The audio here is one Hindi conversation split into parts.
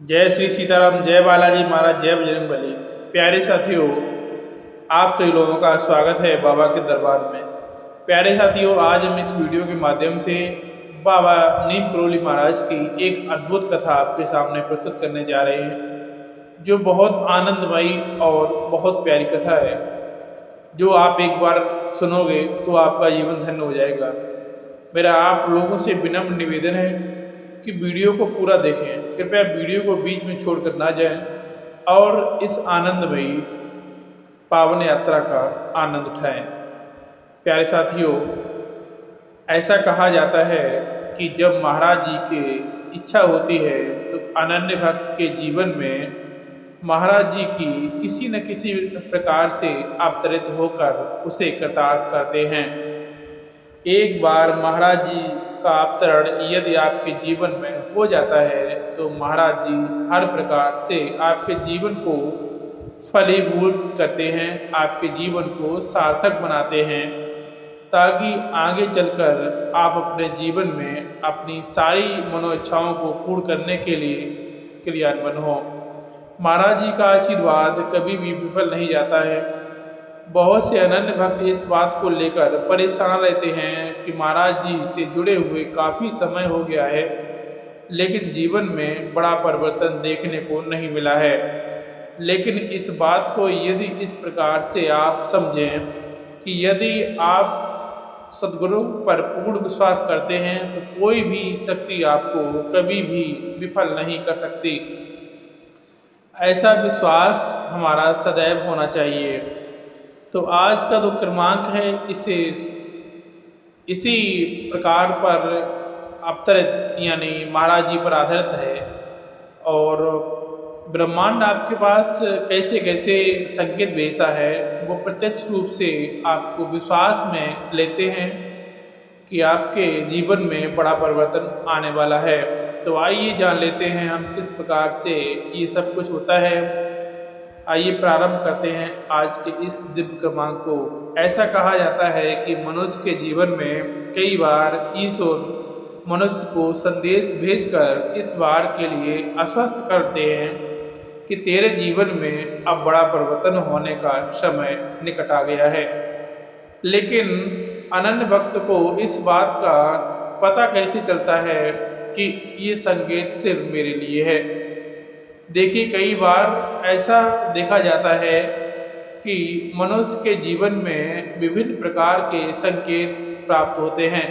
जय श्री सीताराम, जय बालाजी महाराज, जय बजरंगबली। प्यारे साथियों, आप सभी लोगों का स्वागत है बाबा के दरबार में। प्यारे साथियों, आज हम इस वीडियो के माध्यम से बाबा नीम करोली महाराज की एक अद्भुत कथा आपके सामने प्रस्तुत करने जा रहे हैं, जो बहुत आनंदमयी और बहुत प्यारी कथा है। जो आप एक बार सुनोगे तो आपका जीवन धन्य हो जाएगा। मेरा आप लोगों से विनम्र निवेदन है कि वीडियो को पूरा देखें। कृपया वीडियो को बीच में छोड़कर ना जाएं और इस आनंदमयी पावन यात्रा का आनंद उठाएं। प्यारे साथियों, ऐसा कहा जाता है कि जब महाराज जी की इच्छा होती है तो अनन्य भक्त के जीवन में महाराज जी की किसी न किसी प्रकार से अवतरित होकर उसे कृतार्थ करते हैं। एक बार महाराज जी का अवतरण यदि आपके जीवन में हो जाता है तो महाराज जी हर प्रकार से आपके जीवन को फलीभूत करते हैं, आपके जीवन को सार्थक बनाते हैं, ताकि आगे चलकर आप अपने जीवन में अपनी सारी मनोइच्छाओं को पूर्ण करने के लिए क्रियान्वित हो। महाराज जी का आशीर्वाद कभी भी विफल नहीं जाता है। बहुत से अनन्य भक्त इस बात को लेकर परेशान रहते हैं कि महाराज जी से जुड़े हुए काफ़ी समय हो गया है, लेकिन जीवन में बड़ा परिवर्तन देखने को नहीं मिला है। लेकिन इस बात को यदि इस प्रकार से आप समझें कि यदि आप सद्गुरु पर पूर्ण विश्वास करते हैं तो कोई भी शक्ति आपको कभी भी विफल नहीं कर सकती। ऐसा विश्वास हमारा सदैव होना चाहिए। तो आज का जो क्रमांक है इसी प्रकार पर अवतरित यानी महाराज जी पर आधारित है। और ब्रह्मांड आपके पास कैसे कैसे संकेत भेजता है वो प्रत्यक्ष रूप से आपको विश्वास में लेते हैं कि आपके जीवन में बड़ा परिवर्तन आने वाला है। तो आइए जान लेते हैं हम किस प्रकार से ये सब कुछ होता है। आइए प्रारंभ करते हैं आज के इस दिव्य क्रमांक को। ऐसा कहा जाता है कि मनुष्य के जीवन में कई बार ईश्वर मनुष्य को संदेश भेजकर इस बार के लिए आश्वस्त करते हैं कि तेरे जीवन में अब बड़ा परिवर्तन होने का समय निकट आ गया है। लेकिन अनन्य भक्त को इस बात का पता कैसे चलता है कि ये संकेत सिर्फ मेरे लिए है। देखिए, कई बार ऐसा देखा जाता है कि मनुष्य के जीवन में विभिन्न प्रकार के संकेत प्राप्त होते हैं।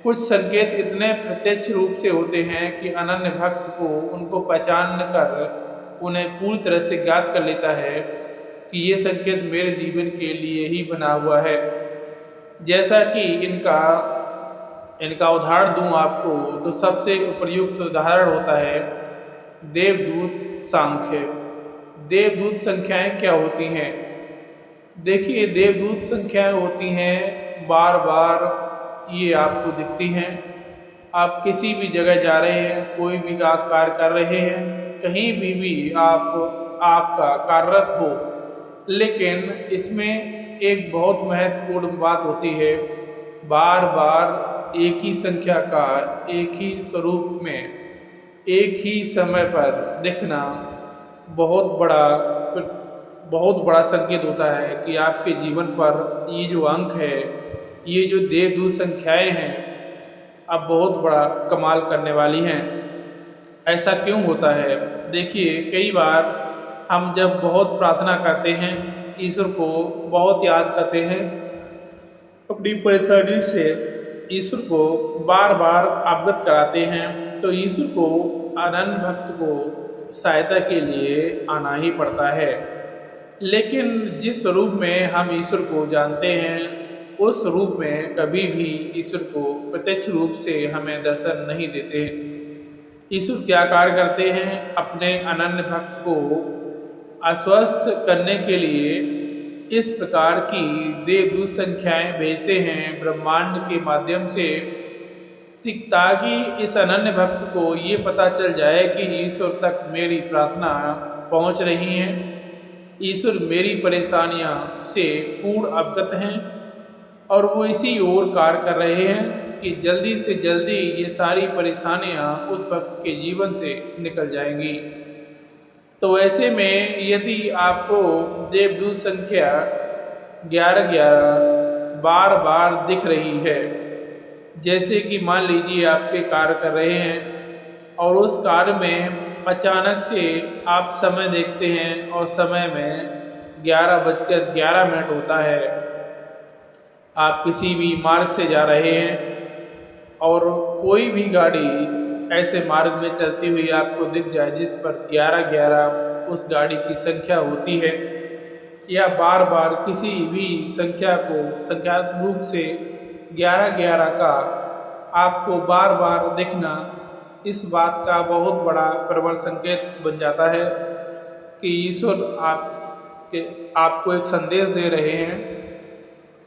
कुछ संकेत इतने प्रत्यक्ष रूप से होते हैं कि अनन्य भक्त को उनको पहचान कर उन्हें पूरी तरह से ज्ञात कर लेता है कि ये संकेत मेरे जीवन के लिए ही बना हुआ है। जैसा कि इनका उदाहरण दूं आपको तो सबसे उपयुक्त उदाहरण होता है देवदूत सांख्य। देवदूत संख्याएं क्या होती हैं? देखिए, देवदूत संख्याएं होती हैं बार बार ये आपको दिखती हैं। आप किसी भी जगह जा रहे हैं, कोई भी कार्य कर रहे हैं, कहीं भी आपका कार्यरत हो, लेकिन इसमें एक बहुत महत्वपूर्ण बात होती है। बार बार एक ही संख्या का एक ही स्वरूप में एक ही समय पर दिखना बहुत बड़ा संकेत होता है कि आपके जीवन पर ये जो अंक है, ये जो देवदूत संख्याएं हैं, अब बहुत बड़ा कमाल करने वाली हैं। ऐसा क्यों होता है? देखिए, कई बार हम जब बहुत प्रार्थना करते हैं, ईश्वर को बहुत याद करते हैं, अपनी परेशानी से ईश्वर को बार बार अवगत कराते हैं, तो ईश्वर को अनन्य भक्त को सहायता के लिए आना ही पड़ता है। लेकिन जिस स्वरूप में हम ईश्वर को जानते हैं, उस रूप में कभी भी ईश्वर को प्रत्यक्ष रूप से हमें दर्शन नहीं देते। ईश्वर क्या कार्य करते हैं? अपने अनन्य भक्त को आश्वस्त करने के लिए इस प्रकार की देवदूत संख्याएं भेजते हैं ब्रह्मांड के माध्यम से, ताकि इस अनन्य भक्त को ये पता चल जाए कि ईश्वर तक मेरी प्रार्थना पहुंच रही है, ईश्वर मेरी परेशानियां से पूर्ण अवगत हैं और वो इसी ओर कार्य कर रहे हैं। कि जल्दी से जल्दी ये सारी परेशानियां उस वक्त के जीवन से निकल जाएंगी। तो ऐसे में यदि आपको देवदूत संख्या 1111 बार बार दिख रही है, जैसे कि मान लीजिए आपके कार्य कर रहे हैं और उस कार्य में अचानक से आप समय देखते हैं और समय में 11:11 होता है, आप किसी भी मार्ग से जा रहे हैं और कोई भी गाड़ी ऐसे मार्ग में चलती हुई आपको दिख जाए जिस पर 1111 उस गाड़ी की संख्या होती है, या बार बार किसी भी संख्या को संख्यात्मक रूप से 1111 का आपको बार बार दिखना, इस बात का बहुत बड़ा प्रबल संकेत बन जाता है कि ईश्वर आपको एक संदेश दे रहे हैं।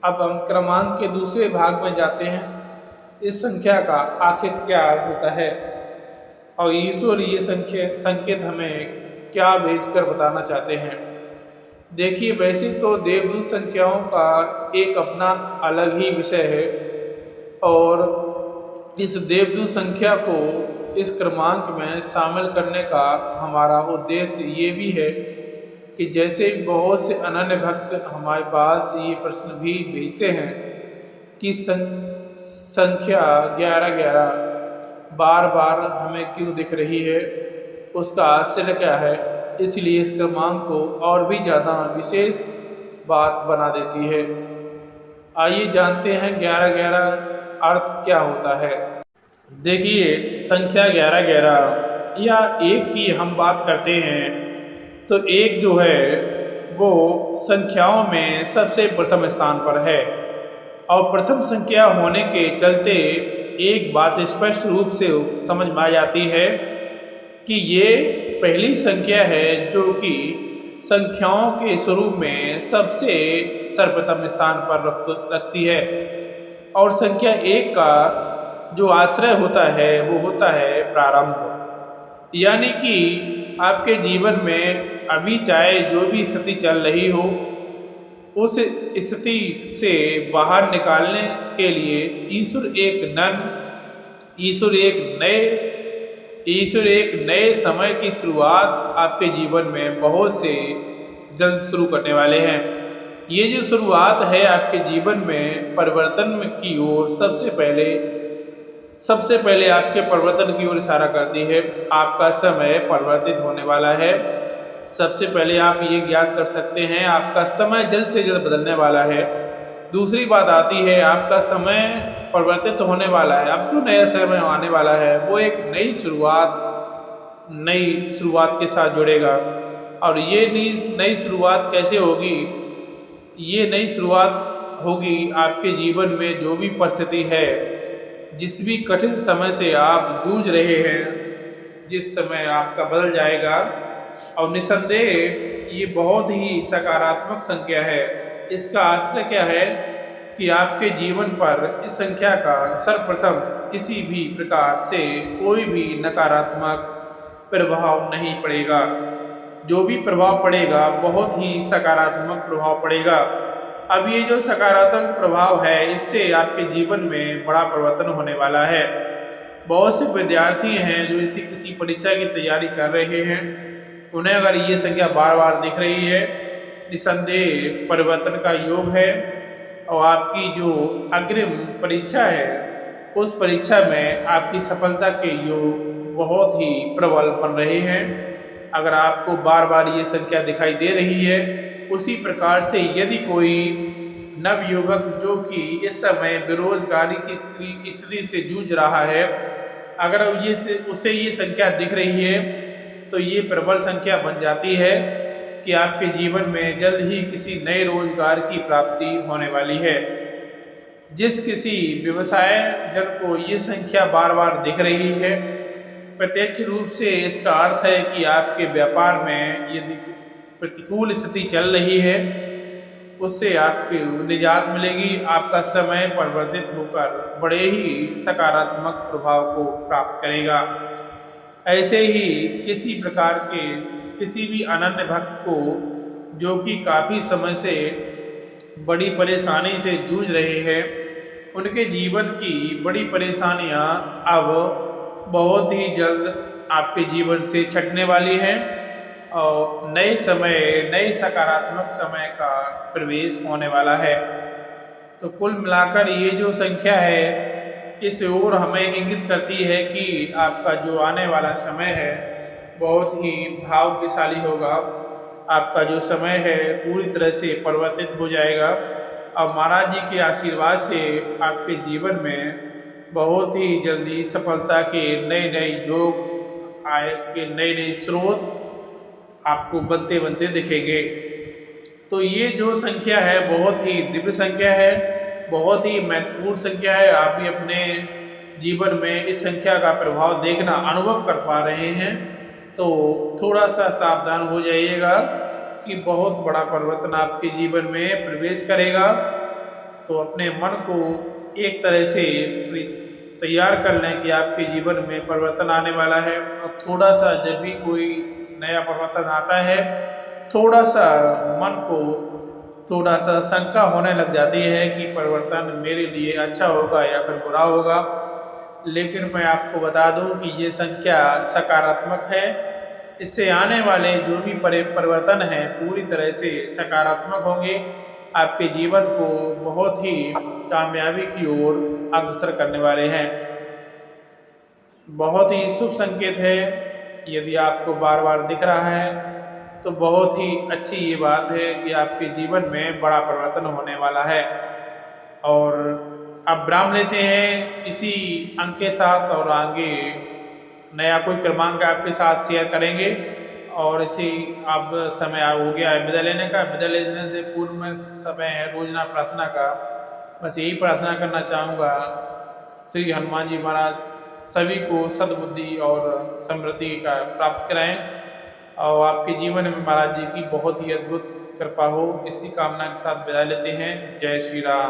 अब हम क्रमांक के दूसरे भाग में जाते हैं, इस संख्या का आखिर क्या अर्थ होता है और ईश्वर ये संकेत हमें क्या भेजकर बताना चाहते हैं। देखिए, वैसे तो देवदूत संख्याओं का एक अपना अलग ही विषय है और इस देवदूत संख्या को इस क्रमांक में शामिल करने का हमारा उद्देश्य ये भी है कि जैसे बहुत से अनन्य भक्त हमारे पास ये प्रश्न भी भेजते हैं कि संख्या 1111 बार बार हमें क्यों दिख रही है, उसका आश्चर्य क्या है, इसलिए इस क्रमांक को और भी ज़्यादा विशेष बात बना देती है। आइए जानते हैं 1111 अर्थ क्या होता है। देखिए, संख्या 1111 या एक की हम बात करते हैं तो एक जो है वो संख्याओं में सबसे प्रथम स्थान पर है और प्रथम संख्या होने के चलते एक बात स्पष्ट रूप से समझ में आ जाती है कि ये पहली संख्या है जो कि संख्याओं के स्वरूप में सबसे सर्वप्रथम स्थान पर रखती है और संख्या एक का जो आश्रय होता है वो होता है प्रारंभ। यानी कि आपके जीवन में अभी चाहे जो भी स्थिति चल रही हो, उस स्थिति से बाहर निकालने के लिए ईश्वर एक नए समय की शुरुआत आपके जीवन में बहुत से जल्द शुरू करने वाले हैं। ये जो शुरुआत है आपके जीवन में परिवर्तन की ओर सबसे पहले आपके परिवर्तन की ओर इशारा करती है। आपका समय परिवर्तित होने वाला है। सबसे पहले आप ये ज्ञात कर सकते हैं आपका समय जल्द से जल्द बदलने वाला है। दूसरी बात आती है आपका समय परिवर्तित होने वाला है। अब जो नया समय आने वाला है वो एक नई शुरुआत के साथ जुड़ेगा। और ये नई शुरुआत कैसे होगी? ये नई शुरुआत होगी आपके जीवन में जो भी परिस्थिति है, जिस भी कठिन समय से आप जूझ रहे हैं, जिस समय आपका बदल जाएगा। और निसंदेह ये बहुत ही सकारात्मक संख्या है। इसका आश्चर्य क्या है कि आपके जीवन पर इस संख्या का सर्वप्रथम किसी भी प्रकार से कोई भी नकारात्मक प्रभाव नहीं पड़ेगा। जो भी प्रभाव पड़ेगा बहुत ही सकारात्मक प्रभाव पड़ेगा। अब ये जो सकारात्मक प्रभाव है इससे आपके जीवन में बड़ा परिवर्तन होने वाला है। बहुत से विद्यार्थी हैं जो किसी परीक्षा की तैयारी कर रहे हैं, उन्हें अगर ये संख्या बार बार दिख रही है, निसंदेह परिवर्तन का योग है और आपकी जो अग्रिम परीक्षा है उस परीक्षा में आपकी सफलता के योग बहुत ही प्रबल बन रहे हैं। अगर आपको बार बार ये संख्या दिखाई दे रही है, उसी प्रकार से यदि कोई नवयुवक जो कि इस समय बेरोजगारी की स्थिति से जूझ रहा है, अगर उसे ये संख्या दिख रही है तो ये प्रबल संख्या बन जाती है कि आपके जीवन में जल्द ही किसी नए रोजगार की प्राप्ति होने वाली है। जिस किसी व्यवसाय जन को ये संख्या बार बार दिख रही है, प्रत्यक्ष रूप से इसका अर्थ है कि आपके व्यापार में यदि प्रतिकूल स्थिति चल रही है उससे आपको निजात मिलेगी। आपका समय परिवर्तित होकर बड़े ही सकारात्मक प्रभाव को प्राप्त करेगा। ऐसे ही किसी भी अनन्य भक्त को जो कि काफ़ी समय से बड़ी परेशानी से जूझ रहे हैं, उनके जीवन की बड़ी परेशानियां अब बहुत ही जल्द आपके जीवन से छटने वाली हैं और नए सकारात्मक समय का प्रवेश होने वाला है। तो कुल मिलाकर ये जो संख्या है इस ओर हमें इंगित करती है कि आपका जो आने वाला समय है बहुत ही भाग्यशाली होगा। आपका जो समय है पूरी तरह से परिवर्तित हो जाएगा और महाराज जी के आशीर्वाद से आपके जीवन में बहुत ही जल्दी सफलता के नए नए योग आय के नए नए स्रोत आपको बनते बनते दिखेंगे। तो ये जो संख्या है बहुत ही दिव्य संख्या है, बहुत ही महत्वपूर्ण संख्या है। आप भी अपने जीवन में इस संख्या का प्रभाव देखना अनुभव कर पा रहे हैं। तो थोड़ा सा सावधान हो जाइएगा कि बहुत बड़ा परिवर्तन आपके जीवन में प्रवेश करेगा। तो अपने मन को एक तरह से तैयार कर लें कि आपके जीवन में परिवर्तन आने वाला है। और थोड़ा सा जब भी कोई नया परिवर्तन आता है थोड़ा सा मन को थोड़ा सा शंका होने लग जाती है कि परिवर्तन मेरे लिए अच्छा होगा या फिर बुरा होगा। लेकिन मैं आपको बता दूं कि ये संख्या सकारात्मक है। इससे आने वाले जो भी परिवर्तन हैं पूरी तरह से सकारात्मक होंगे, आपके जीवन को बहुत ही कामयाबी की ओर अग्रसर करने वाले हैं। बहुत ही शुभ संकेत है। यदि आपको बार बार दिख रहा है तो बहुत ही अच्छी ये बात है कि आपके जीवन में बड़ा परिवर्तन होने वाला है। और अब विराम लेते हैं इसी अंक के साथ और आगे नया कोई क्रमांक आपके साथ शेयर करेंगे। और इसी अब समय हो गया है विदा लेने का। विदा लेने से पूर्व में समय है रोजना प्रार्थना का। बस यही प्रार्थना करना चाहूँगा श्री हनुमान जी महाराज सभी को सद्बुद्धि और समृद्धि का प्राप्त कराएं और आपके जीवन में महाराज जी की बहुत ही अद्भुत कृपा हो। इसी कामना के साथ विदा लेते हैं। जय श्री राम।